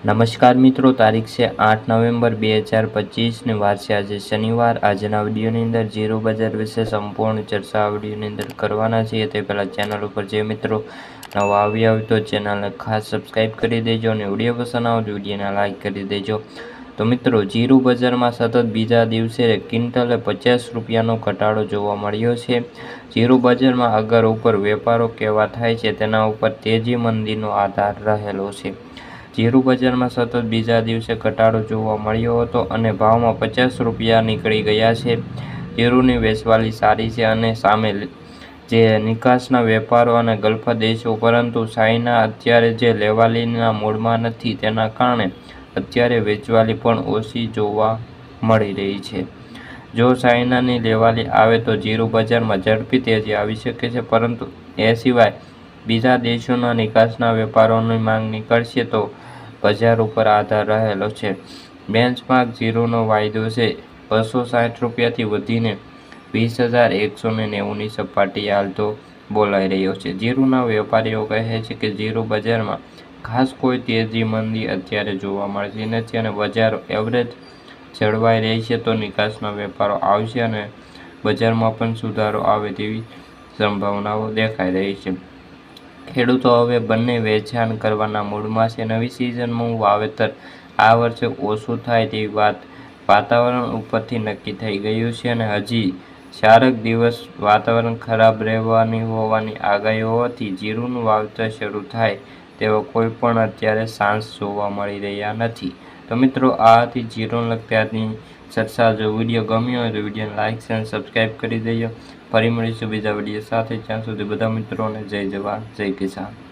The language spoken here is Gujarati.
નમસ્કાર મિત્રો, તારીખ છે 8 નવેમ્બર 2025 ને વાર છે આજે શનિવાર। આજના વિડીયોની અંદર જીરું બજાર વિશે સંપૂર્ણ ચર્ચા આ વિડીયોની અંદર કરવાના છીએ। તે પહેલાં ચેનલ ઉપર જે મિત્રો નવા આવ્યા હોય તો ચેનલને ખાસ સબસ્ક્રાઈબ કરી દેજો અને વિડીયો પસંદ આવે તો વિડીયોને લાઇક કરી દેજો। તો મિત્રો, જીરું બજારમાં સતત બીજા દિવસે ક્વિન્ટલે 50 રૂપિયાનો ઘટાડો જોવા મળ્યો છે। જીરું બજારમાં અગર ઉપર વેપારો કેવા થાય છે તેના ઉપર તેજી મંદીનો આધાર રહેલો છે। જીરું બજારમાં સતત બીજા દિવસે ઘટાડો જોવા મળ્યો હતો અને ભાવમાં 50 રૂપિયા નીકળી ગયા છે। જીરુંની વેચવાલી સારી છે અને સામે જે નિકાસના વેપારો અને ગલ્ફ દેશો, પરંતુ ચાઇના અત્યારે જે લેવાલીના મૂડમાં નથી, તેના કારણે અત્યારે વેચવાલી પણ ઓછી જોવા મળી રહી છે। જો ચાઇનાની લેવાલી આવે તો જીરું બજારમાં ઝડપી તેજી આવી શકે છે, પરંતુ એ સિવાય બીજા દેશોના નિકાસના વેપારોની માંગ નીકળશે તો બજાર ઉપર આધાર રહેલો છે। બેન્ચમાર્ક જીરુંનો વાયદો છે 260 રૂપિયાથી વધીને 20,190ની સપાટી હાલ તો બોલાઈ રહ્યો છે। જીરુંના વેપારીઓ કહે છે કે જીરું બજારમાં ખાસ કોઈ તેજી મંદી અત્યારે જોવા મળતી નથી અને બજાર એવરેજ જળવાઈ રહેશે તો નિકાસના વેપારો આવશે અને બજારમાં પણ સુધારો આવે તેવી સંભાવનાઓ દેખાઈ રહી છે। ખેડૂતો હવે બંને વેચાણ કરવાના મૂડમાં છે। નવી સિઝનમાં વાવેતર આ વર્ષે ઓછું થાય તેવી વાતાવરણ ઉપરથી નક્કી થઈ ગયું છે અને હજી 4 દિવસ વાતાવરણ ખરાબ રહેવાની હોવાની આગાહી હોવાથી જીરુંનું વાવેતર શરૂ થાય તેવા કોઈ પણ અત્યારે ચાન્સ જોવા મળી રહ્યા નથી। તો મિત્રો, આ હતી જીરુંને લગતી આજની ચર્ચા। જો વિડીયો ગમ્યો હોય તો વિડીયોને લાઇક અને સબસ્ક્રાઈબ કરી દેજો। ફરી મળીશું બીજા વિડીયો સાથે, ત્યાં સુધી બધા મિત્રોને જય જવાન જય કિસાન।